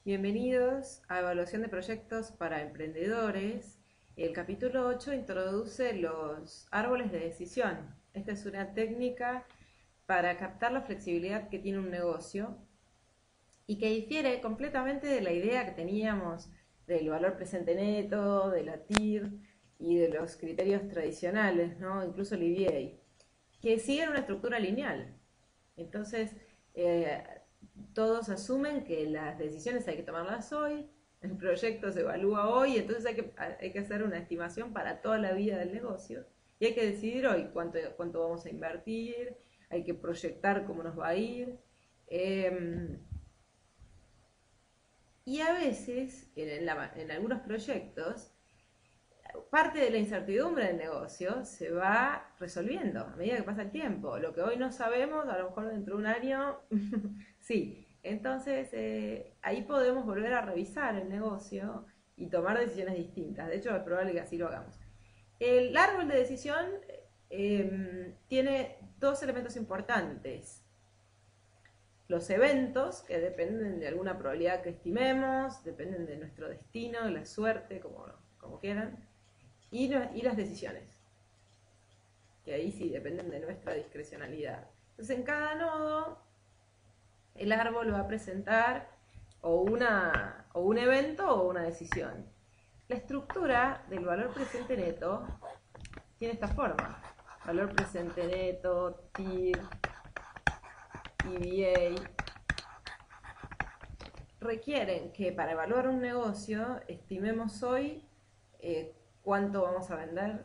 Bienvenidos a Evaluación de Proyectos para Emprendedores. El capítulo 8 introduce los árboles de decisión. Esta es una técnica para captar la flexibilidad que tiene un negocio y que difiere completamente de la idea que teníamos del valor presente neto, de la TIR y de los criterios tradicionales, ¿no? Incluso el EVA, que siguen una estructura lineal. Entonces, todos asumen que las decisiones hay que tomarlas hoy, el proyecto se evalúa hoy, entonces hay que hacer una estimación para toda la vida del negocio y hay que decidir hoy cuánto vamos a invertir, hay que proyectar cómo nos va a ir. Y a veces, en algunos proyectos, parte de la incertidumbre del negocio se va resolviendo a medida que pasa el tiempo. Lo que hoy no sabemos, a lo mejor dentro de un año, sí. Entonces, ahí podemos volver a revisar el negocio y tomar decisiones distintas. De hecho, es probable que así lo hagamos. El árbol de decisión tiene dos elementos importantes. Los eventos, que dependen de alguna probabilidad que estimemos, dependen de nuestro destino, de la suerte, como quieran, y las decisiones, que ahí sí dependen de nuestra discrecionalidad. Entonces, en cada nodo, el árbol va a presentar o un evento o una decisión. La estructura del valor presente neto tiene esta forma: valor presente neto, TIR, EVA, requieren que para evaluar un negocio estimemos hoy cuánto vamos a vender,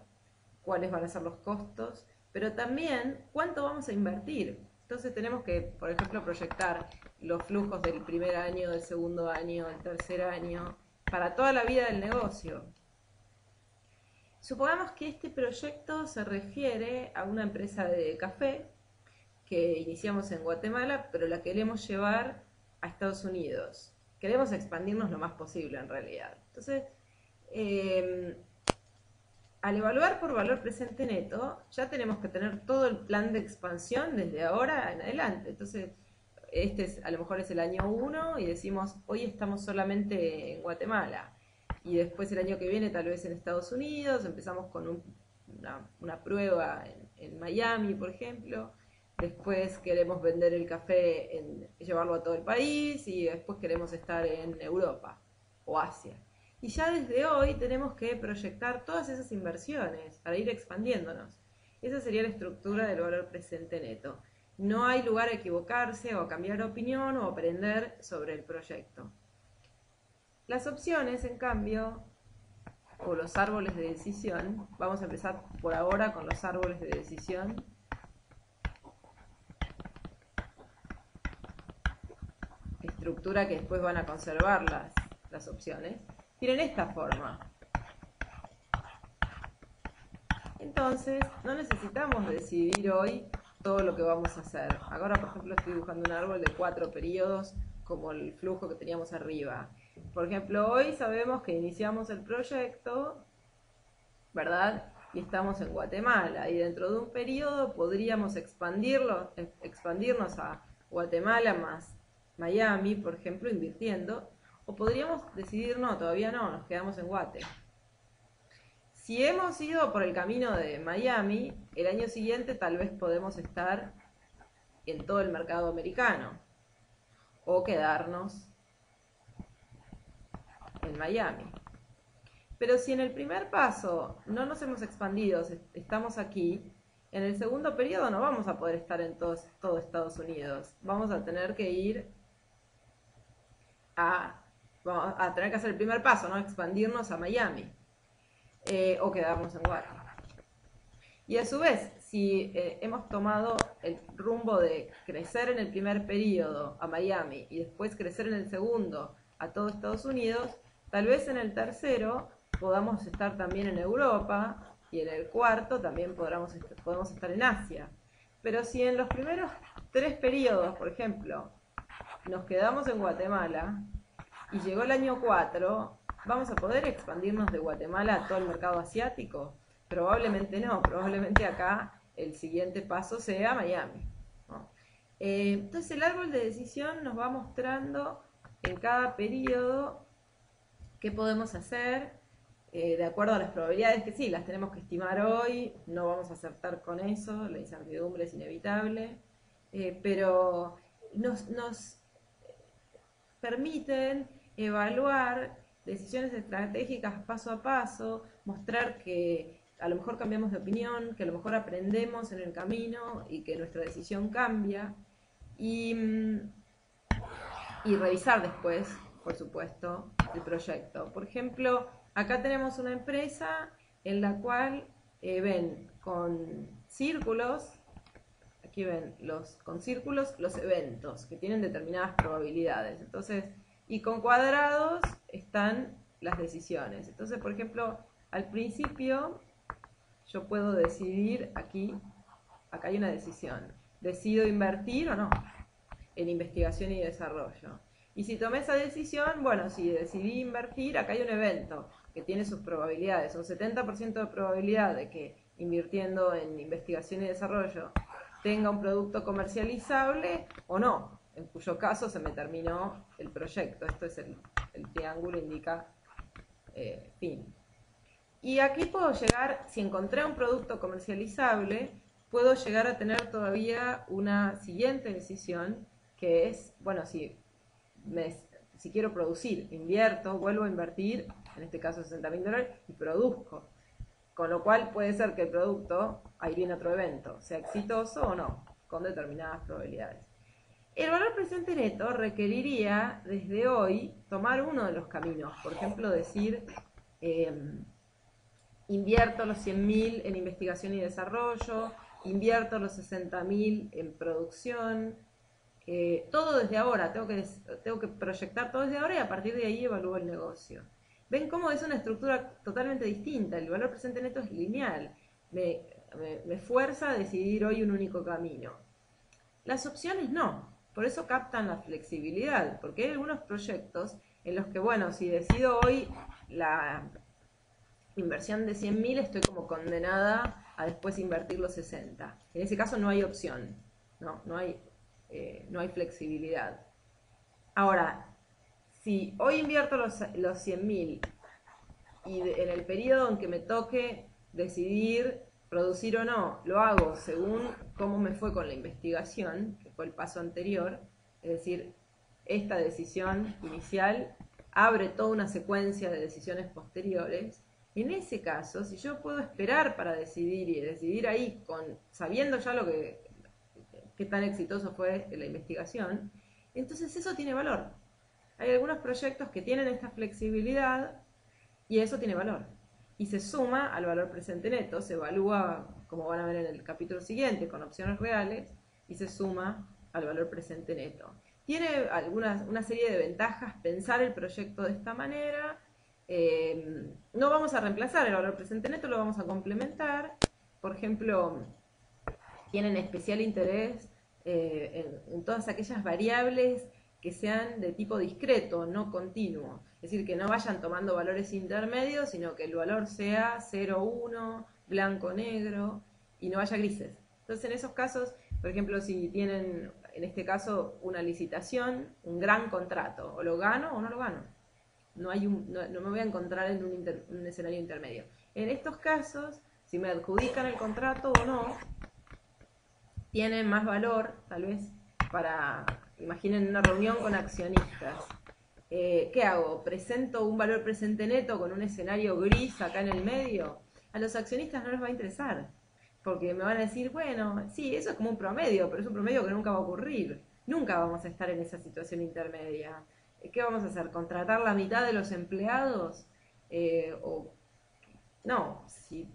cuáles van a ser los costos, pero también cuánto vamos a invertir. Entonces tenemos que, por ejemplo, proyectar los flujos del primer año, del segundo año, del tercer año, para toda la vida del negocio. Supongamos que este proyecto se refiere a una empresa de café que iniciamos en Guatemala, pero la queremos llevar a Estados Unidos. Queremos expandirnos lo más posible en realidad. Entonces, al evaluar por valor presente neto, ya tenemos que tener todo el plan de expansión desde ahora en adelante. Entonces, a lo mejor es el año 1 y decimos, hoy estamos solamente en Guatemala. Y después el año que viene tal vez en Estados Unidos, empezamos con una prueba en Miami, por ejemplo. Después queremos vender el café, llevarlo a todo el país y después queremos estar en Europa o Asia. Y ya desde hoy tenemos que proyectar todas esas inversiones para ir expandiéndonos. Esa sería la estructura del valor presente neto. No hay lugar a equivocarse o a cambiar de opinión o a aprender sobre el proyecto. Las opciones, en cambio, o los árboles de decisión, vamos a empezar por ahora con los árboles de decisión. Estructura que después van a conservar las opciones, tienen esta forma. Entonces, no necesitamos decidir hoy todo lo que vamos a hacer. Ahora, por ejemplo, estoy dibujando un árbol de 4 periodos, como el flujo que teníamos arriba. Por ejemplo, hoy sabemos que iniciamos el proyecto, ¿verdad? Y estamos en Guatemala. Y dentro de un periodo podríamos expandirnos a Guatemala más Miami, por ejemplo, invirtiendo. O podríamos decidir, no, todavía no, nos quedamos en Guate. Si hemos ido por el camino de Miami, el año siguiente tal vez podemos estar en todo el mercado americano o quedarnos en Miami. Pero si en el primer paso no nos hemos expandido, estamos aquí, en el segundo periodo no vamos a poder estar en todo Estados Unidos. Vamos a tener que ir vamos a tener que hacer el primer paso, ¿no? Expandirnos a Miami. O quedarnos en Guatemala. Y a su vez, si hemos tomado el rumbo de crecer en el primer periodo a Miami y después crecer en el segundo a todo Estados Unidos, tal vez en el tercero podamos estar también en Europa y en el cuarto también podemos estar en Asia. Pero si en los primeros 3 periodos, por ejemplo, nos quedamos en Guatemala y llegó el año 4, ¿vamos a poder expandirnos de Guatemala a todo el mercado asiático? Probablemente no, probablemente acá el siguiente paso sea Miami, ¿no? Entonces el árbol de decisión nos va mostrando en cada periodo qué podemos hacer de acuerdo a las probabilidades, que sí, las tenemos que estimar hoy, no vamos a acertar con eso, la incertidumbre es inevitable, pero nos permiten evaluar decisiones estratégicas paso a paso, mostrar que a lo mejor cambiamos de opinión, que a lo mejor aprendemos en el camino y que nuestra decisión cambia. Y, y revisar después, por supuesto, el proyecto. Por ejemplo, acá tenemos una empresa en la cual ven con círculos, aquí ven con círculos los eventos que tienen determinadas probabilidades. Entonces, y con cuadrados están las decisiones. Entonces, por ejemplo, al principio yo puedo decidir aquí, acá hay una decisión. ¿Decido invertir o no en investigación y desarrollo? Y si tomé esa decisión, bueno, si decidí invertir, acá hay un evento que tiene sus probabilidades. Un 70% de probabilidad de que invirtiendo en investigación y desarrollo tenga un producto comercializable o no, en cuyo caso se me terminó el proyecto. Esto es el triángulo, indica fin. Y aquí puedo llegar, si encontré un producto comercializable, puedo llegar a tener todavía una siguiente decisión, que es, bueno, si quiero producir, invierto, vuelvo a invertir, en este caso $60.000, y produzco. Con lo cual puede ser que el producto, ahí viene otro evento, sea exitoso o no, con determinadas probabilidades. El valor presente neto requeriría, desde hoy, tomar uno de los caminos. Por ejemplo, decir, invierto los 100.000 en investigación y desarrollo, invierto los 60.000 en producción, todo desde ahora, tengo que proyectar todo desde ahora y a partir de ahí evalúo el negocio. ¿Ven cómo es una estructura totalmente distinta? El valor presente neto es lineal, me fuerza a decidir hoy un único camino. Las opciones no, por eso captan la flexibilidad, porque hay algunos proyectos en los que, bueno, si decido hoy la inversión de 100.000, estoy como condenada a después invertir los 60. En ese caso no hay opción, no hay flexibilidad. Ahora, si hoy invierto los 100.000 y en el periodo en que me toque decidir producir o no, lo hago según cómo me fue con la investigación, que fue el paso anterior, es decir, esta decisión inicial abre toda una secuencia de decisiones posteriores. En ese caso, si yo puedo esperar para decidir y decidir ahí sabiendo ya qué tan exitoso fue la investigación, entonces eso tiene valor. Hay algunos proyectos que tienen esta flexibilidad y eso tiene valor. Y se suma al valor presente neto, se evalúa, como van a ver en el capítulo siguiente, con opciones reales, y se suma al valor presente neto. Tiene una serie de ventajas pensar el proyecto de esta manera. No vamos a reemplazar el valor presente neto, lo vamos a complementar. Por ejemplo, tienen especial interés en todas aquellas variables que sean de tipo discreto, no continuo. Es decir, que no vayan tomando valores intermedios, sino que el valor sea 0, 1, blanco, negro, y no haya grises. Entonces, en esos casos, por ejemplo, si tienen, en este caso, una licitación, un gran contrato, o lo gano o no lo gano. No me voy a encontrar en un escenario intermedio. En estos casos, si me adjudican el contrato o no, tiene más valor, tal vez, imaginen una reunión con accionistas. ¿Qué hago? ¿Presento un valor presente neto con un escenario gris acá en el medio? A los accionistas no les va a interesar, porque me van a decir, bueno, sí, eso es como un promedio, pero es un promedio que nunca va a ocurrir. Nunca vamos a estar en esa situación intermedia. ¿Qué vamos a hacer? ¿Contratar la mitad de los empleados? No, si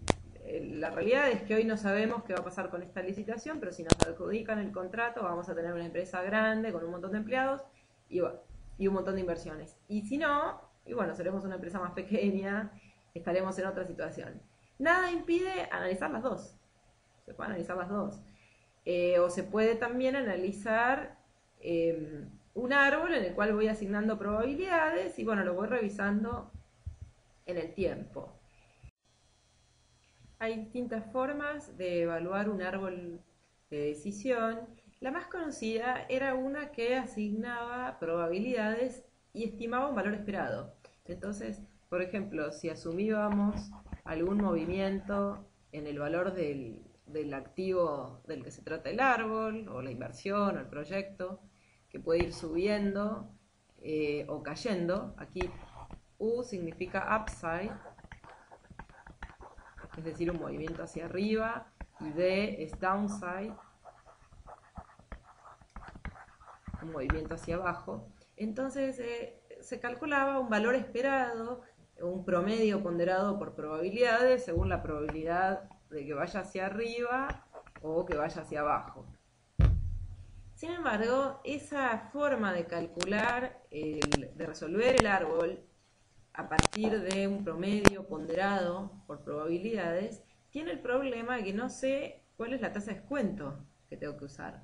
la realidad es que hoy no sabemos qué va a pasar con esta licitación, pero si nos adjudican el contrato vamos a tener una empresa grande con un montón de empleados y un montón de inversiones. Y si no, y bueno, seremos una empresa más pequeña, estaremos en otra situación. Nada impide analizar las dos. Se puede analizar las dos. O se puede también analizar un árbol en el cual voy asignando probabilidades y bueno, lo voy revisando en el tiempo. Hay distintas formas de evaluar un árbol de decisión. La más conocida era una que asignaba probabilidades y estimaba un valor esperado. Entonces, por ejemplo, si asumíamos algún movimiento en el valor del activo del que se trata el árbol, o la inversión, o el proyecto, que puede ir subiendo o cayendo, aquí U significa upside, es decir, un movimiento hacia arriba, y D es downside, un movimiento hacia abajo. Entonces se calculaba un valor esperado, un promedio ponderado por probabilidades según la probabilidad de que vaya hacia arriba o que vaya hacia abajo. Sin embargo, esa forma de calcular, de resolver el árbol a partir de un promedio ponderado por probabilidades, tiene el problema de que no sé cuál es la tasa de descuento que tengo que usar.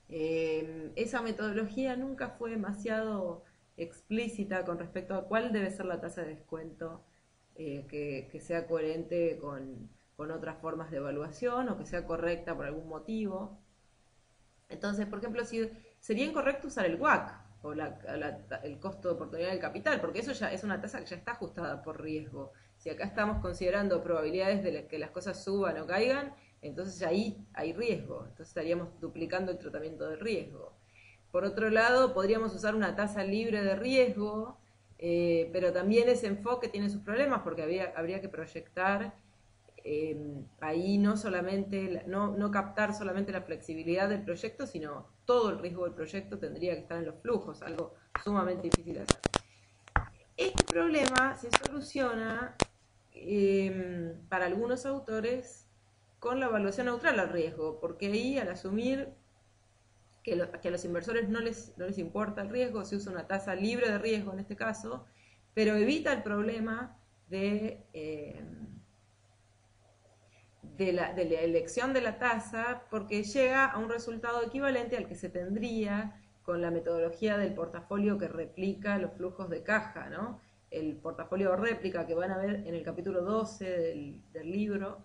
Esa metodología nunca fue demasiado explícita con respecto a cuál debe ser la tasa de descuento que sea coherente con otras formas de evaluación o que sea correcta por algún motivo. Entonces, por ejemplo, si sería incorrecto usar el WACC o el costo de oportunidad del capital, porque eso ya es una tasa que ya está ajustada por riesgo. Si acá estamos considerando probabilidades de que las cosas suban o caigan, entonces ahí hay riesgo, entonces estaríamos duplicando el tratamiento de riesgo. Por otro lado, podríamos usar una tasa libre de riesgo, pero también ese enfoque tiene sus problemas porque habría que proyectar ahí no solamente, no captar solamente la flexibilidad del proyecto, sino todo el riesgo del proyecto tendría que estar en los flujos, algo sumamente difícil de hacer. Este problema se soluciona para algunos autores con la evaluación neutral al riesgo, porque ahí al asumir que a los inversores no les importa el riesgo, se usa una tasa libre de riesgo en este caso, pero evita el problema de la elección de la tasa, porque llega a un resultado equivalente al que se tendría con la metodología del portafolio que replica los flujos de caja, ¿no? El portafolio réplica que van a ver en el capítulo 12 del libro,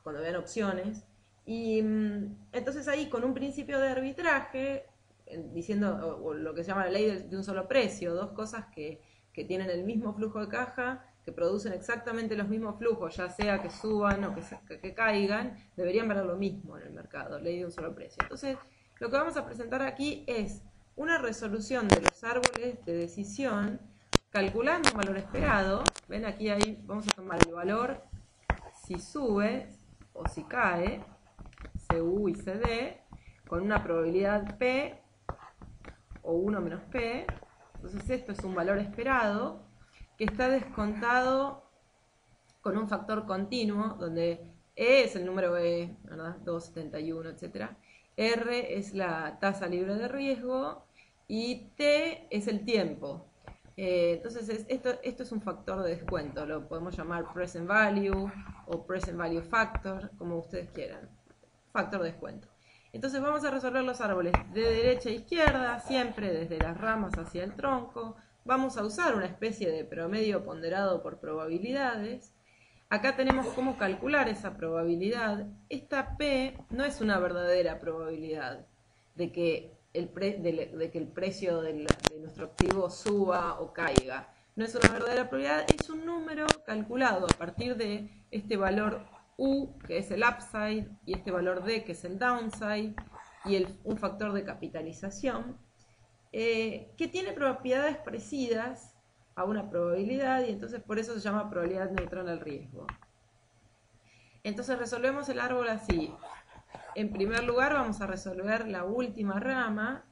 cuando vean opciones. Y entonces ahí con un principio de arbitraje, diciendo o lo que se llama la ley de un solo precio, dos cosas que tienen el mismo flujo de caja, que producen exactamente los mismos flujos, ya sea que suban o que caigan, deberían valer lo mismo en el mercado, ley de un solo precio. Entonces, lo que vamos a presentar aquí es una resolución de los árboles de decisión, calculando un valor esperado. Ven, aquí ahí vamos a tomar el valor si sube o si cae, CU y CD, con una probabilidad P o 1 menos P. Entonces esto es un valor esperado que está descontado con un factor continuo, donde E es el número E, ¿verdad? 271, etc. R es la tasa libre de riesgo y T es el tiempo. Entonces esto es un factor de descuento, lo podemos llamar present value o present value factor, como ustedes quieran, factor de descuento. Entonces vamos a resolver los árboles de derecha a izquierda, siempre desde las ramas hacia el tronco. Vamos a usar una especie de promedio ponderado por probabilidades. Acá tenemos cómo calcular esa probabilidad. Esta P no es una verdadera probabilidad de que el precio de nuestro activo suba o caiga. No es una verdadera probabilidad, es un número calculado a partir de este valor U, que es el upside, y este valor D, que es el downside, y un factor de capitalización, que tiene propiedades parecidas a una probabilidad, y entonces por eso se llama probabilidad neutral al riesgo. Entonces resolvemos el árbol así. En primer lugar vamos a resolver la última rama.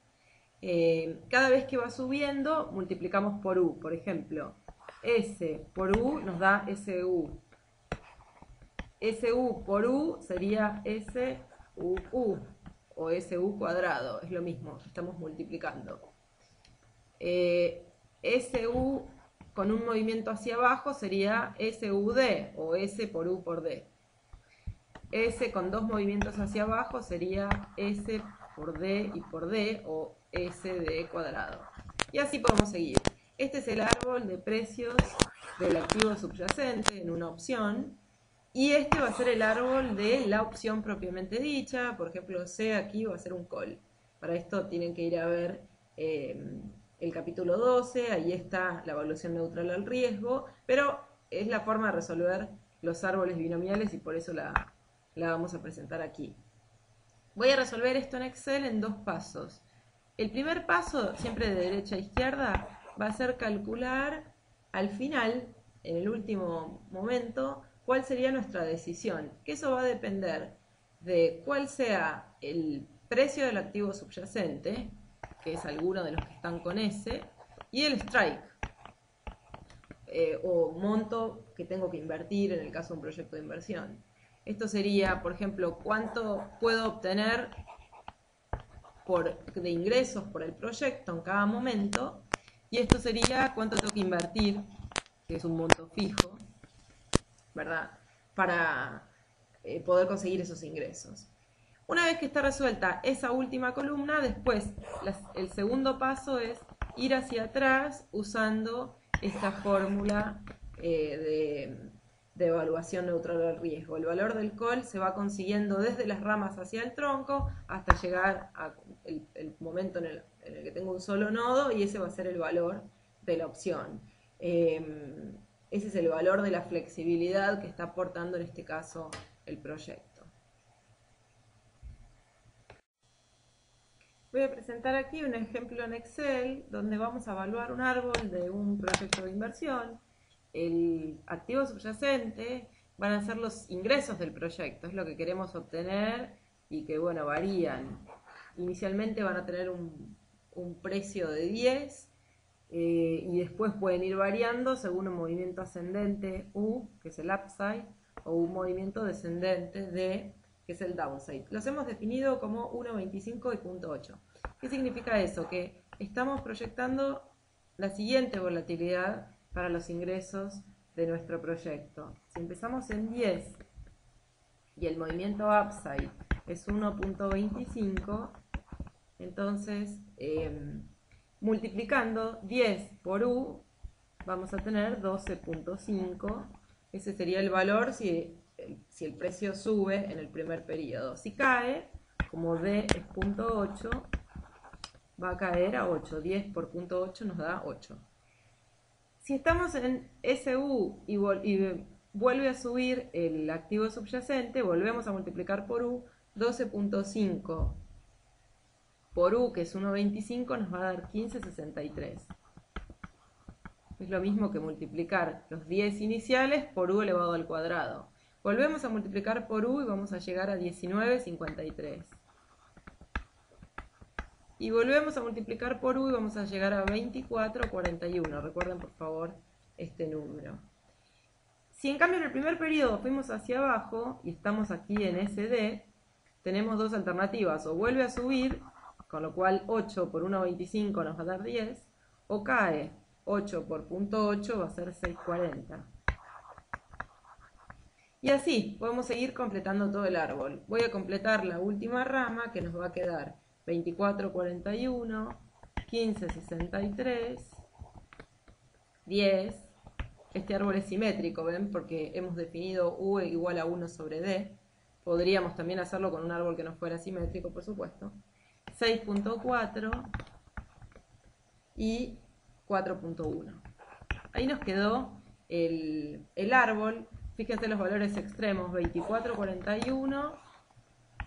Cada vez que va subiendo multiplicamos por U. Por ejemplo, S por U nos da SU. SU por U sería SUU o SU cuadrado, es lo mismo, estamos multiplicando. SU con un movimiento hacia abajo sería SUD o S por U por D. S con dos movimientos hacia abajo sería S por D y por D o SD cuadrado. Y así podemos seguir. Este es el árbol de precios del activo subyacente en una opción. Y este va a ser el árbol de la opción propiamente dicha. Por ejemplo, C aquí va a ser un call. Para esto tienen que ir a ver el capítulo 12, ahí está la evaluación neutral al riesgo, pero es la forma de resolver los árboles binomiales y por eso la vamos a presentar aquí. Voy a resolver esto en Excel en 2 pasos. El primer paso, siempre de derecha a izquierda, va a ser calcular al final, en el último momento, cuál sería nuestra decisión. Que eso va a depender de cuál sea el precio del activo subyacente, que es alguno de los que están con S, y el strike, o monto que tengo que invertir en el caso de un proyecto de inversión. Esto sería, por ejemplo, cuánto puedo obtener de ingresos por el proyecto en cada momento, y esto sería cuánto tengo que invertir, que es un monto fijo, ¿verdad?, para poder conseguir esos ingresos. Una vez que está resuelta esa última columna, después el segundo paso es ir hacia atrás usando esta fórmula de evaluación neutral al riesgo. El valor del call se va consiguiendo desde las ramas hacia el tronco hasta llegar al momento en el que tengo un solo nodo, y ese va a ser el valor de la opción. Ese es el valor de la flexibilidad que está aportando en este caso el proyecto. Voy a presentar aquí un ejemplo en Excel donde vamos a evaluar un árbol de un proyecto de inversión. El activo subyacente van a ser los ingresos del proyecto, es lo que queremos obtener y que, bueno, varían. Inicialmente van a tener un precio de 10 y después pueden ir variando según un movimiento ascendente U, que es el upside, o un movimiento descendente D, que es el downside. Los hemos definido como 1.25 y 0.8. ¿Qué significa eso? Que estamos proyectando la siguiente volatilidad para los ingresos de nuestro proyecto. Si empezamos en 10 y el movimiento upside es 1.25, entonces multiplicando 10 por U vamos a tener 12.5. Ese sería el valor si el precio sube en el primer periodo. Si cae, como D es 0.8, va a caer a 8. 10 por 0.8 nos da 8. Si estamos en SU y vuelve a subir el activo subyacente, volvemos a multiplicar por U. 12.5 por U, que es 1.25, nos va a dar 15.63. Es lo mismo que multiplicar los 10 iniciales por U elevado al cuadrado. Volvemos a multiplicar por U y vamos a llegar a 19.53. Y volvemos a multiplicar por U y vamos a llegar a 24.41. Recuerden, por favor, este número. Si en cambio en el primer periodo fuimos hacia abajo y estamos aquí en SD, tenemos 2 alternativas. O vuelve a subir, con lo cual 8 por 1.25 nos va a dar 10, o cae. 8 por 0.8 va a ser 6.40. Y así podemos seguir completando todo el árbol. Voy a completar la última rama, que nos va a quedar 24.41, 15.63, 10. Este árbol es simétrico, ¿ven? Porque hemos definido U igual a 1 sobre D. Podríamos también hacerlo con un árbol que no fuera simétrico, por supuesto. 6.4 y 4.1. Ahí nos quedó el árbol. Fíjense los valores extremos, 24.41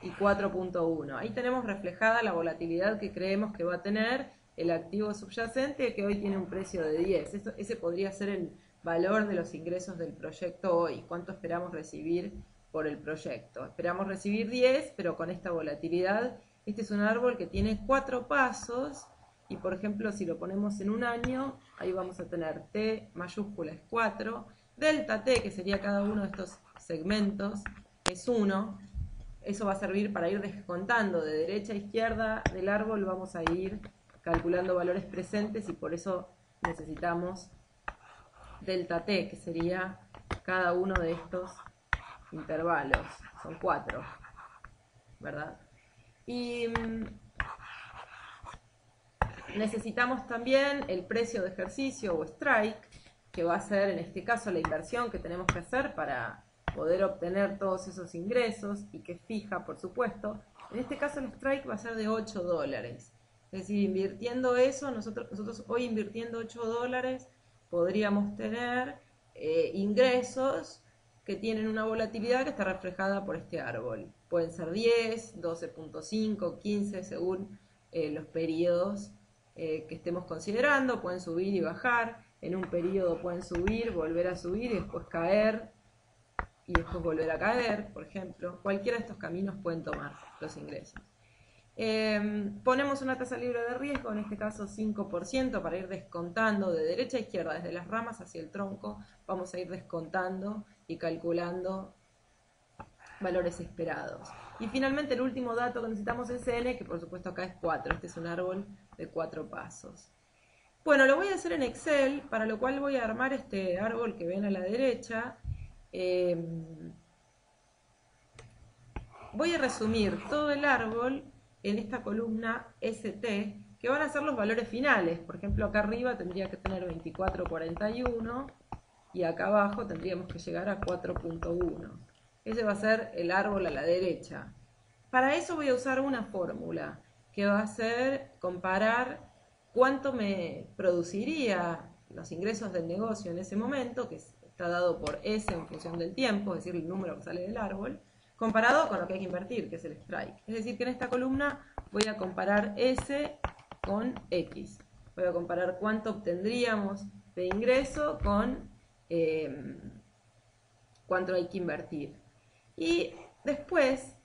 y 4.1. Ahí tenemos reflejada la volatilidad que creemos que va a tener el activo subyacente, que hoy tiene un precio de 10. Ese podría ser el valor de los ingresos del proyecto hoy. ¿Cuánto esperamos recibir por el proyecto? Esperamos recibir 10, pero con esta volatilidad. Este es un árbol que tiene 4 pasos. Y por ejemplo, si lo ponemos en un año, ahí vamos a tener T mayúscula es 4, delta T, que sería cada uno de estos segmentos, es 1. Eso va a servir para ir descontando de derecha a izquierda del árbol. Vamos a ir calculando valores presentes y por eso necesitamos delta T, que sería cada uno de estos intervalos. Son 4, ¿verdad? Y necesitamos también el precio de ejercicio o strike, que va a ser en este caso la inversión que tenemos que hacer para poder obtener todos esos ingresos y que fija, por supuesto. En este caso el strike va a ser de $8. Es decir, invirtiendo eso, nosotros hoy invirtiendo $8 podríamos tener ingresos que tienen una volatilidad que está reflejada por este árbol. Pueden ser 10, 12.5, 15 según los periodos que estemos considerando. Pueden subir y bajar. En un periodo pueden subir, volver a subir y después caer y después volver a caer, por ejemplo. Cualquiera de estos caminos pueden tomar los ingresos. Ponemos una tasa libre de riesgo, en este caso 5%, para ir descontando de derecha a izquierda, desde las ramas hacia el tronco. Vamos a ir descontando y calculando valores esperados. Y finalmente el último dato que necesitamos es N, que por supuesto acá es 4. Este es un árbol de 4 pasos. Bueno, lo voy a hacer en Excel, para lo cual voy a armar este árbol que ven a la derecha. Voy a resumir todo el árbol en esta columna ST, que van a ser los valores finales. Por ejemplo, acá arriba tendría que tener 24,41 y acá abajo tendríamos que llegar a 4.1. Ese va a ser el árbol a la derecha. Para eso voy a usar una fórmula que va a ser comparar cuánto me produciría los ingresos del negocio en ese momento, que está dado por S en función del tiempo, es decir, el número que sale del árbol, comparado con lo que hay que invertir, que es el strike. Es decir, que en esta columna voy a comparar S con X. Voy a comparar cuánto obtendríamos de ingreso con cuánto hay que invertir. Y después,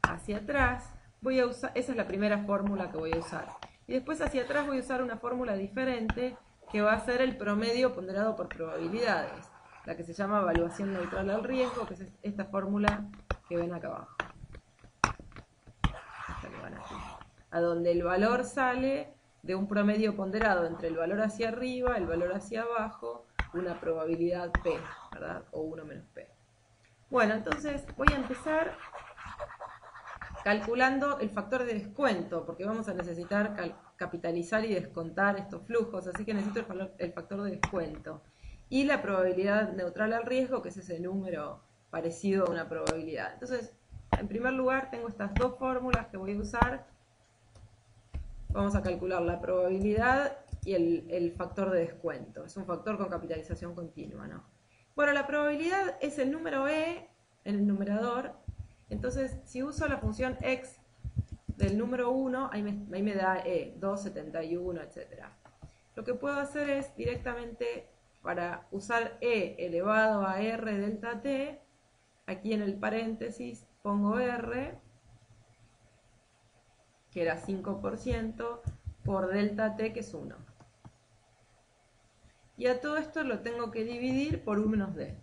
hacia atrás, voy a usar, esa es la primera fórmula que voy a usar. Y después hacia atrás voy a usar una fórmula diferente que va a ser el promedio ponderado por probabilidades, la que se llama evaluación neutral al riesgo, que es esta fórmula que ven acá abajo. A donde el valor sale de un promedio ponderado entre el valor hacia arriba, el valor hacia abajo, una probabilidad P, ¿verdad? O 1 menos P. Bueno, entonces voy a empezar calculando el factor de descuento, porque vamos a necesitar capitalizar y descontar estos flujos, así que necesito el factor de descuento. Y la probabilidad neutral al riesgo, que es ese número parecido a una probabilidad. Entonces, en primer lugar, tengo estas dos fórmulas que voy a usar. Vamos a calcular la probabilidad y el factor de descuento. Es un factor con capitalización continua, ¿no? Bueno, la probabilidad es el número E en el numerador. Entonces, si uso la función x del número 1, ahí me da E, 2,71, etc. Lo que puedo hacer es directamente, para usar E elevado a R delta T, aquí en el paréntesis pongo R, que era 5%, por delta T, que es 1. Y a todo esto lo tengo que dividir por U menos D.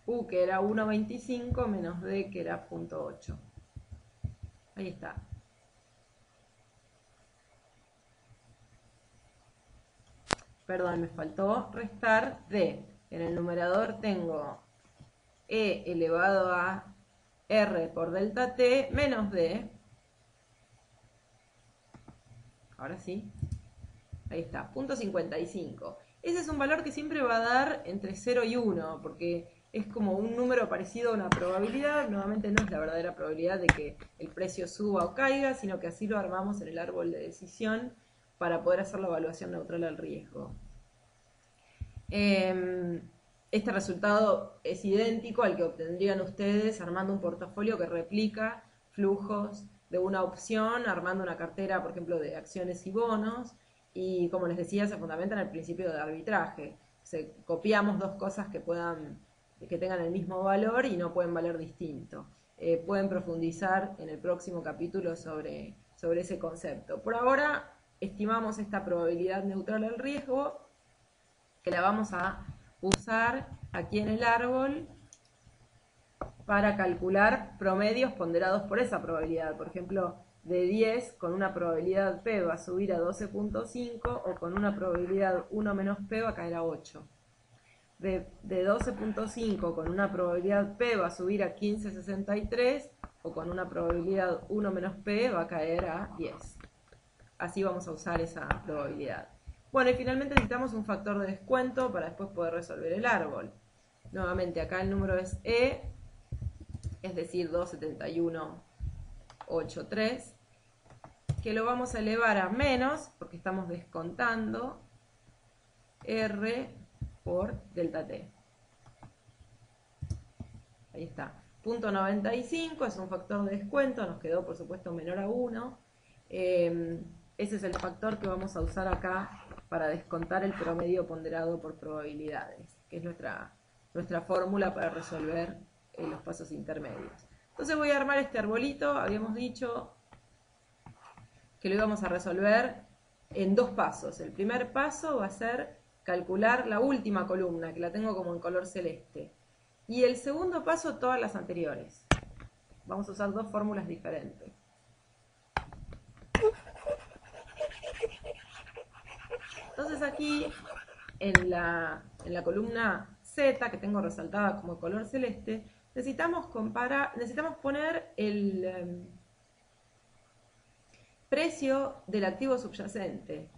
U, que era 1,25, menos D, que era 0,8. Ahí está. Perdón, me faltó restar D. En el numerador tengo E elevado a R por delta T menos D. Ahora sí. Ahí está, 0,55. Ese es un valor que siempre va a dar entre 0 y 1, porque es como un número parecido a una probabilidad. Nuevamente no es la verdadera probabilidad de que el precio suba o caiga, sino que así lo armamos en el árbol de decisión para poder hacer la evaluación neutral al riesgo. Este resultado es idéntico al que obtendrían ustedes armando un portafolio que replica flujos de una opción, armando una cartera, por ejemplo, de acciones y bonos, y como les decía, se fundamenta en el principio de arbitraje. Copiamos dos cosas que tengan el mismo valor y no pueden valer distinto. Pueden profundizar en el próximo capítulo sobre ese concepto. Por ahora, estimamos esta probabilidad neutral al riesgo, que la vamos a usar aquí en el árbol para calcular promedios ponderados por esa probabilidad. Por ejemplo, de 10 con una probabilidad P va a subir a 12.5, o con una probabilidad 1 menos P va a caer a 8. De 12.5 con una probabilidad P va a subir a 15.63, o con una probabilidad 1 menos P va a caer a 10. Así vamos a usar esa probabilidad. Bueno, y finalmente necesitamos un factor de descuento para después poder resolver el árbol. Nuevamente, acá el número es E, es decir, 271,83, que lo vamos a elevar a menos, porque estamos descontando R por delta T. Ahí está. Punto 95 es un factor de descuento, nos quedó por supuesto menor a 1. Ese es el factor que vamos a usar acá para descontar el promedio ponderado por probabilidades, que es nuestra fórmula para resolver los pasos intermedios. Entonces voy a armar este arbolito. Habíamos dicho que lo íbamos a resolver en 2 pasos. El primer paso va a ser calcular la última columna, que la tengo como en color celeste. Y el segundo paso, todas las anteriores. Vamos a usar 2 fórmulas diferentes. Entonces aquí, en la columna Z, que tengo resaltada como color celeste, necesitamos poner el precio del activo subyacente.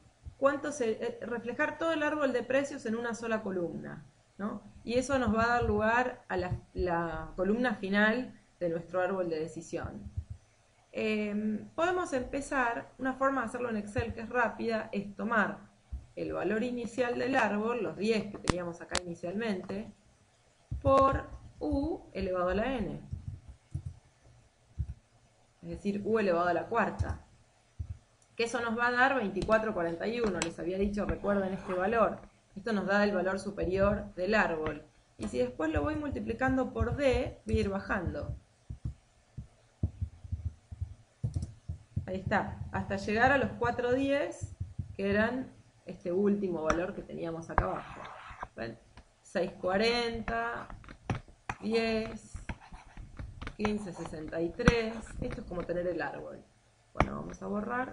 Reflejar todo el árbol de precios en una sola columna, ¿no? Y eso nos va a dar lugar a la columna final de nuestro árbol de decisión. Podemos empezar, una forma de hacerlo en Excel que es rápida, es tomar el valor inicial del árbol, los 10 que teníamos acá inicialmente, por U elevado a la n. Es decir, U elevado a la cuarta. Que eso nos va a dar 24,41. Les había dicho, recuerden este valor. Esto nos da el valor superior del árbol. Y si después lo voy multiplicando por D, voy a ir bajando. Ahí está. Hasta llegar a los 410, que eran este último valor que teníamos acá abajo. ¿Ven? 640, 10, 1563. Esto es como tener el árbol. Bueno, vamos a borrar.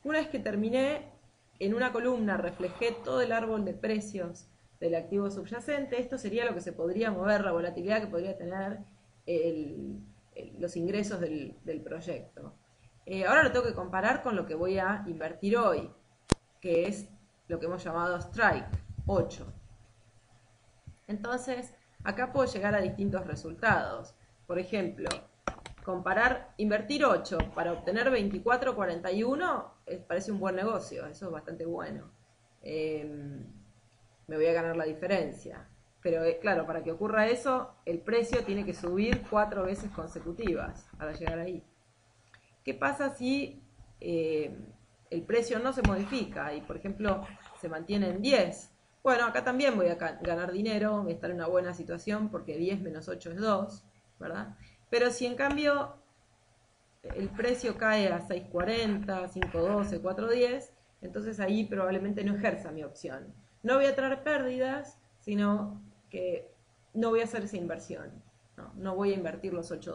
Una vez que terminé, en una columna reflejé todo el árbol de precios del activo subyacente. Esto sería lo que se podría mover, la volatilidad que podría tener los ingresos del proyecto. Ahora lo tengo que comparar con lo que voy a invertir hoy, que es lo que hemos llamado strike, 8. Entonces, acá puedo llegar a distintos resultados. Por ejemplo, invertir 8 para obtener 24,41 parece un buen negocio, eso es bastante bueno. Me voy a ganar la diferencia. Pero claro, para que ocurra eso, el precio tiene que subir 4 veces consecutivas para llegar ahí. ¿Qué pasa si el precio no se modifica y, por ejemplo, se mantiene en 10? Bueno, acá también voy a ganar dinero, voy a estar en una buena situación porque 10 menos 8 es 2, ¿verdad? Pero si en cambio el precio cae a 6.40, 5.12, 4.10, entonces ahí probablemente no ejerza mi opción. No voy a traer pérdidas, sino que no voy a hacer esa inversión. No voy a invertir los $8.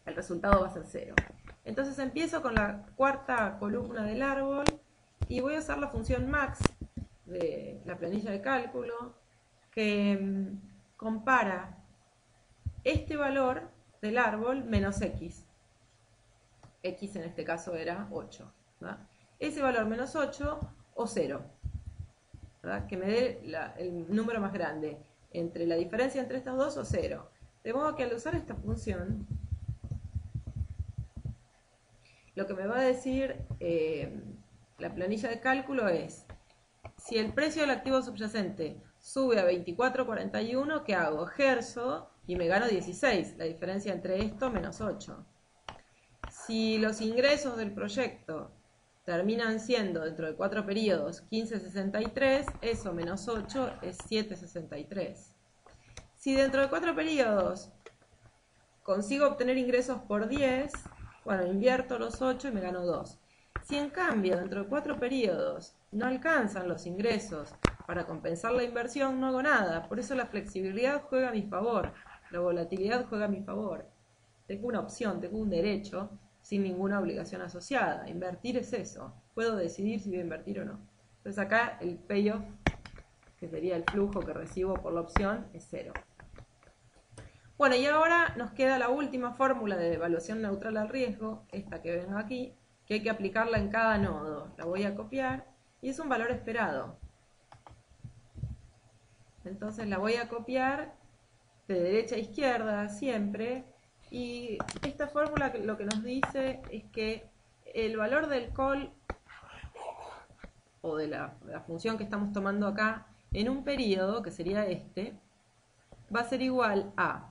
El resultado va a ser 0. Entonces empiezo con la cuarta columna del árbol y voy a usar la función max de la planilla de cálculo que compara este valor del árbol menos x. X en este caso era 8. ¿verdad? Ese valor menos 8 o 0. ¿verdad? Que me dé el número más grande. Entre la diferencia entre estos dos o 0. De modo que al usar esta función, lo que me va a decir la planilla de cálculo es, si el precio del activo subyacente sube a 24,41, ¿qué hago? Ejerzo y me gano 16, la diferencia entre esto menos 8. Si los ingresos del proyecto terminan siendo dentro de 4 periodos 15,63, eso menos 8 es 7,63. Si dentro de 4 periodos consigo obtener ingresos por 10, bueno, invierto los 8 y me gano 2. Si en cambio dentro de 4 periodos no alcanzan los ingresos para compensar la inversión, no hago nada. Por eso la flexibilidad juega a mi favor, la volatilidad juega a mi favor. Tengo una opción, tengo un derecho sin ninguna obligación asociada. Invertir es eso. Puedo decidir si voy a invertir o no. Entonces acá el payoff, que sería el flujo que recibo por la opción, es 0. Bueno, y ahora nos queda la última fórmula de evaluación neutral al riesgo, esta que ven aquí, que hay que aplicarla en cada nodo. La voy a copiar y es un valor esperado. Entonces la voy a copiar de derecha a izquierda siempre. Y esta fórmula lo que nos dice es que el valor del call o de la función que estamos tomando acá en un periodo, que sería este, va a ser igual a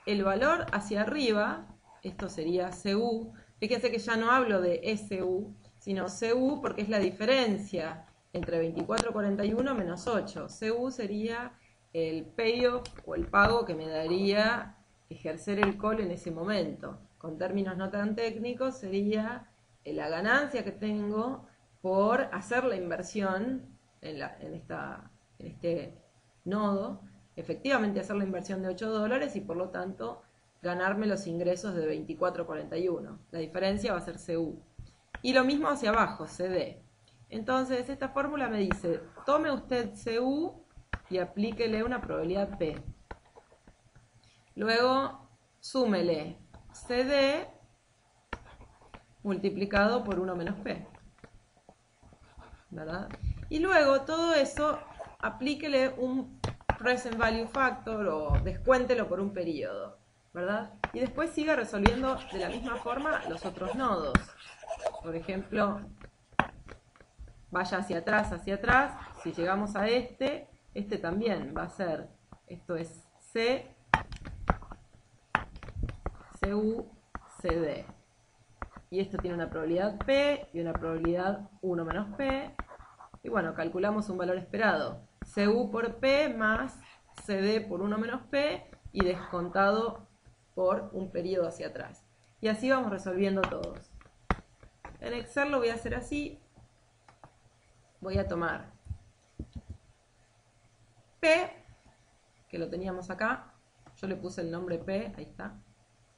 el valor hacia arriba, esto sería CU. Fíjense que ya no hablo de SU, sino CU porque es la diferencia entre 24,41 menos 8. CU sería el payoff o el pago que me daría ejercer el call en ese momento. Con términos no tan técnicos sería la ganancia que tengo por hacer la inversión en este nodo, efectivamente hacer la inversión de $8 y por lo tanto ganarme los ingresos de 24,41. La diferencia va a ser CU. Y lo mismo hacia abajo, CD. Entonces esta fórmula me dice, tome usted CU y aplíquele una probabilidad P. Luego súmele CD multiplicado por 1 menos P, ¿verdad? Y luego todo eso aplíquele un present value factor o descuéntelo por un periodo, ¿verdad? Y después siga resolviendo de la misma forma los otros nodos. Por ejemplo, vaya hacia atrás, si llegamos a este también va a ser, esto es C, CU, CD. Y esto tiene una probabilidad P y una probabilidad 1 menos P. Y bueno, calculamos un valor esperado. CU por P más CD por 1 menos P y descontado por un periodo hacia atrás. Y así vamos resolviendo todos. En Excel lo voy a hacer así. Voy a tomar P, que lo teníamos acá. Yo le puse el nombre P, ahí está.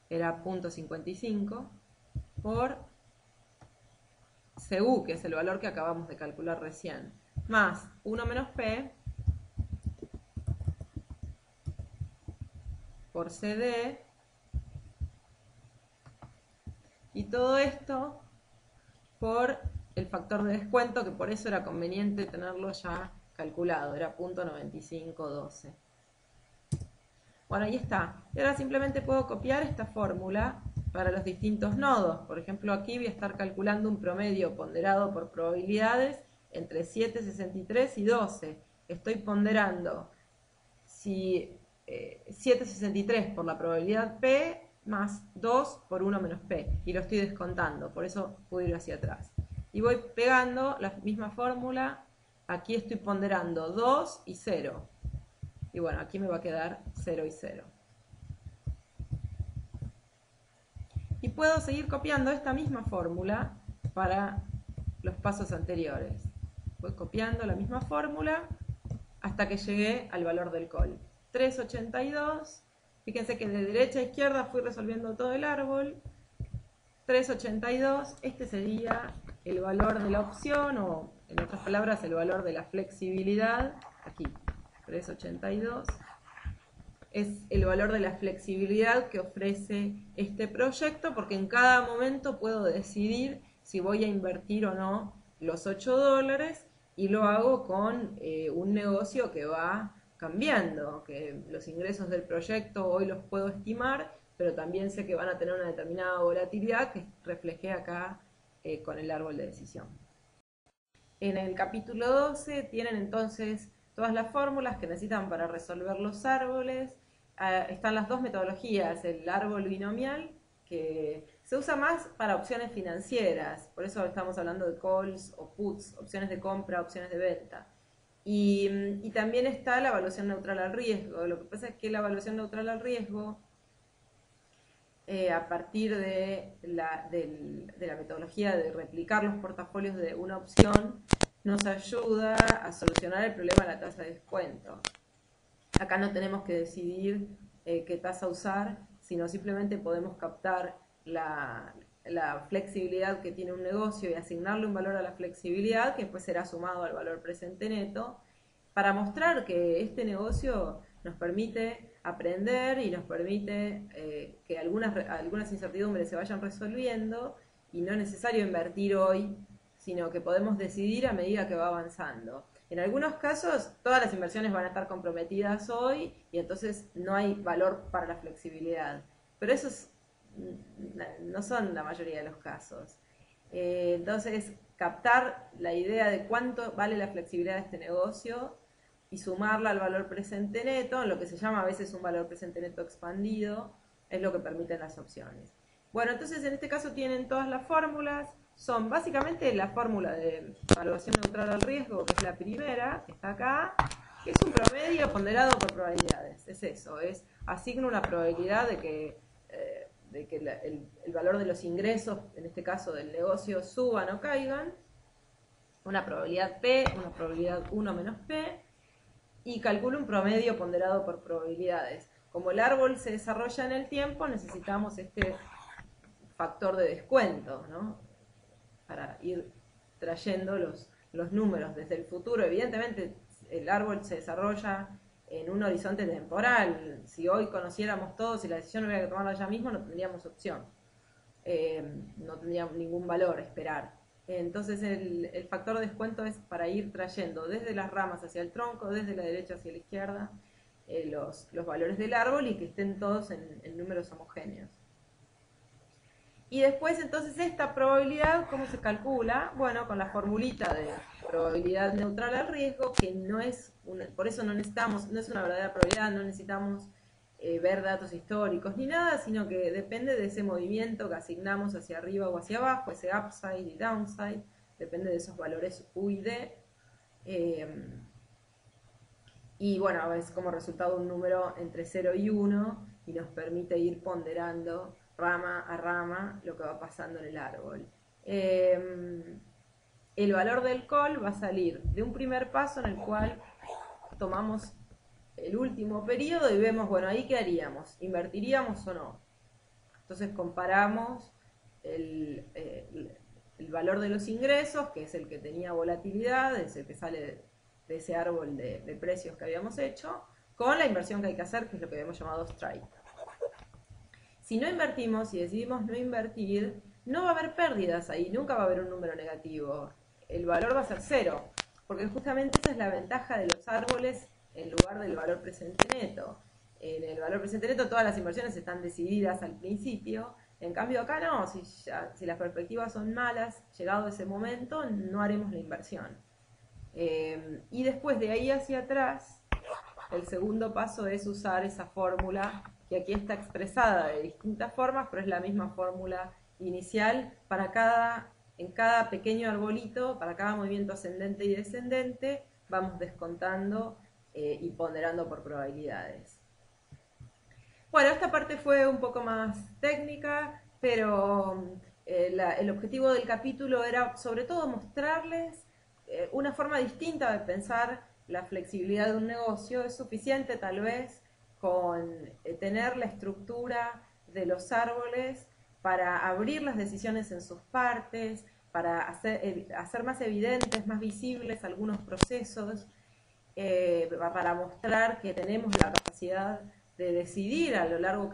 Era .55 por CU, que es el valor que acabamos de calcular recién, más 1 menos P por CD, y todo esto por el factor de descuento, que por eso era conveniente tenerlo ya calculado, era .9512. Bueno, ahí está. Y ahora simplemente puedo copiar esta fórmula para los distintos nodos. Por ejemplo, aquí voy a estar calculando un promedio ponderado por probabilidades entre 7,63 y 12. Estoy ponderando si 7,63 por la probabilidad P más 2 por 1 menos P. Y lo estoy descontando, por eso puedo ir hacia atrás. Y voy pegando la misma fórmula. Aquí estoy ponderando 2 y 0. Y bueno, aquí me va a quedar 0 y 0. Y puedo seguir copiando esta misma fórmula para los pasos anteriores. Voy copiando la misma fórmula hasta que llegué al valor del call. 3,82. Fíjense que de derecha a izquierda fui resolviendo todo el árbol. 3,82. Este sería el valor de la opción, o en otras palabras, el valor de la flexibilidad. Aquí, 3,82. Es el valor de la flexibilidad que ofrece este proyecto, porque en cada momento puedo decidir si voy a invertir o no los $8, y lo hago con un negocio que va cambiando, que los ingresos del proyecto hoy los puedo estimar, pero también sé que van a tener una determinada volatilidad que reflejé acá con el árbol de decisión. En el capítulo 12 tienen entonces todas las fórmulas que necesitan para resolver los árboles. Están las dos metodologías, el árbol binomial, que se usa más para opciones financieras, por eso estamos hablando de calls o puts, opciones de compra, opciones de venta. Y también está la evaluación neutral al riesgo. Lo que pasa es que la evaluación neutral al riesgo, a partir de la metodología de replicar los portafolios de una opción, nos ayuda a solucionar el problema de la tasa de descuento. Acá no tenemos que decidir qué tasa usar, sino simplemente podemos captar la flexibilidad que tiene un negocio y asignarle un valor a la flexibilidad que después será sumado al valor presente neto, para mostrar que este negocio nos permite aprender y nos permite que algunas incertidumbres se vayan resolviendo, y no es necesario invertir hoy, sino que podemos decidir a medida que va avanzando. En algunos casos, todas las inversiones van a estar comprometidas hoy y entonces no hay valor para la flexibilidad. Pero no son la mayoría de los casos. Entonces, captar la idea de cuánto vale la flexibilidad de este negocio y sumarla al valor presente neto, lo que se llama a veces un valor presente neto expandido, es lo que permiten las opciones. Bueno, entonces en este caso tienen todas las fórmulas, son básicamente la fórmula de evaluación neutral al riesgo, que es la primera, que está acá, que es un promedio ponderado por probabilidades. Es eso, es asigna una probabilidad de que el valor de los ingresos, en este caso del negocio, suban o caigan, una probabilidad P, una probabilidad 1 menos P, y calcula un promedio ponderado por probabilidades. Como el árbol se desarrolla en el tiempo, necesitamos este factor de descuento, ¿no? Para ir trayendo los números desde el futuro. Evidentemente, el árbol se desarrolla en un horizonte temporal. Si hoy conociéramos todo, si la decisión hubiera que tomarla ya mismo, no tendríamos opción. No tendría ningún valor esperar. Entonces el factor de descuento es para ir trayendo desde las ramas hacia el tronco, desde la derecha hacia la izquierda, los valores del árbol y que estén todos en números homogéneos. Y después entonces esta probabilidad, ¿cómo se calcula? Bueno, con la formulita de probabilidad neutral al riesgo, que no es, por eso no necesitamos, no es una verdadera probabilidad, no necesitamos ver datos históricos ni nada, sino que depende de ese movimiento que asignamos hacia arriba o hacia abajo, ese upside y downside, depende de esos valores U y D. Y bueno, es como resultado un número entre 0 y 1 y nos permite ir ponderando rama a rama lo que va pasando en el árbol. El valor del call va a salir de un primer paso en el cual tomamos el último periodo y vemos, bueno, ahí qué haríamos, invertiríamos o no. Entonces comparamos el valor de los ingresos, que es el que tenía volatilidad, es el que sale de ese árbol de precios que habíamos hecho, con la inversión que hay que hacer, que es lo que habíamos llamado strike. Si no invertimos y decidimos no invertir, no va a haber pérdidas ahí, nunca va a haber un número negativo. El valor va a ser 0, porque justamente esa es la ventaja de los árboles en lugar del valor presente neto. En el valor presente neto todas las inversiones están decididas al principio, en cambio acá no, si las perspectivas son malas, llegado ese momento, no haremos la inversión. Y después de ahí hacia atrás, el segundo paso es usar esa fórmula que aquí está expresada de distintas formas, pero es la misma fórmula inicial en cada pequeño arbolito, para cada movimiento ascendente y descendente, vamos descontando y ponderando por probabilidades. Bueno, esta parte fue un poco más técnica, pero el objetivo del capítulo era sobre todo mostrarles una forma distinta de pensar la flexibilidad de un negocio. Es suficiente tal vez con tener la estructura de los árboles para abrir las decisiones en sus partes, para hacer más evidentes, más visibles algunos procesos, para mostrar que tenemos la capacidad de decidir a lo largo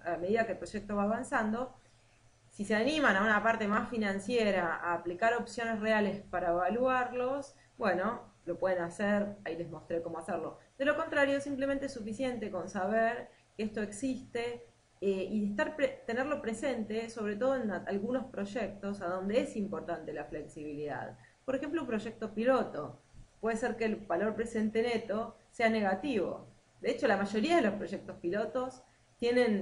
a medida que el proyecto va avanzando. Si se animan a una parte más financiera, a aplicar opciones reales para evaluarlos, bueno, lo pueden hacer, ahí les mostré cómo hacerlo. De lo contrario, simplemente es suficiente con saber que esto existe y tenerlo presente, sobre todo en algunos proyectos a donde es importante la flexibilidad. Por ejemplo, un proyecto piloto. Puede ser que el valor presente neto sea negativo. De hecho, la mayoría de los proyectos pilotos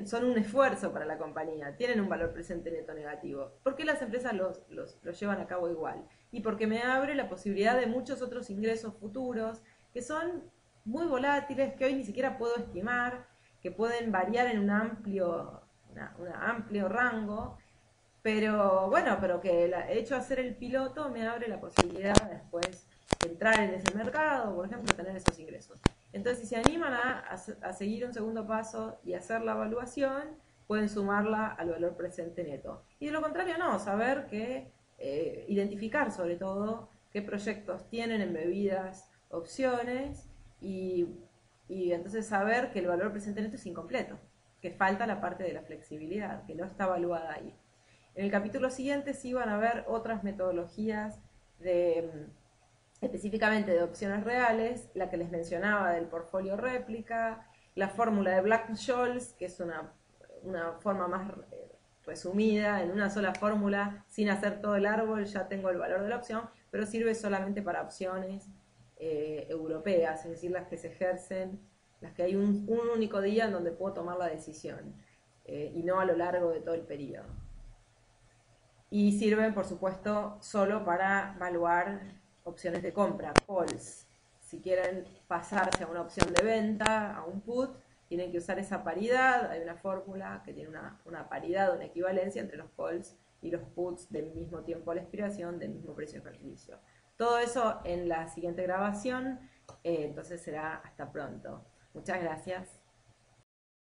son un esfuerzo para la compañía, tienen un valor presente neto negativo. ¿Por qué las empresas los llevan a cabo igual? Y porque me abre la posibilidad de muchos otros ingresos futuros que son muy volátiles, que hoy ni siquiera puedo estimar, que pueden variar en un amplio rango, pero bueno, pero que el hecho de hacer el piloto me abre la posibilidad de después entrar en ese mercado, por ejemplo, tener esos ingresos. Entonces, si se animan a seguir un segundo paso y hacer la evaluación, pueden sumarla al valor presente neto. Y de lo contrario, no, saber que, identificar sobre todo qué proyectos tienen embebidas opciones y entonces saber que el valor presente neto es incompleto, que falta la parte de la flexibilidad, que no está evaluada ahí. En el capítulo siguiente sí van a ver otras metodologías de específicamente de opciones reales, la que les mencionaba del portfolio réplica, la fórmula de Black-Scholes, que es una forma más resumida, en una sola fórmula, sin hacer todo el árbol, ya tengo el valor de la opción, pero sirve solamente para opciones europeas, es decir, las que se ejercen, las que hay un único día en donde puedo tomar la decisión, y no a lo largo de todo el periodo. Y sirven, por supuesto, solo para evaluar opciones de compra, calls. Si quieren pasarse a una opción de venta, a un put, tienen que usar esa paridad. Hay una fórmula que tiene una paridad, una equivalencia entre los calls y los puts del mismo tiempo a la expiración, del mismo precio de ejercicio. Todo eso en la siguiente grabación, entonces será hasta pronto. Muchas gracias.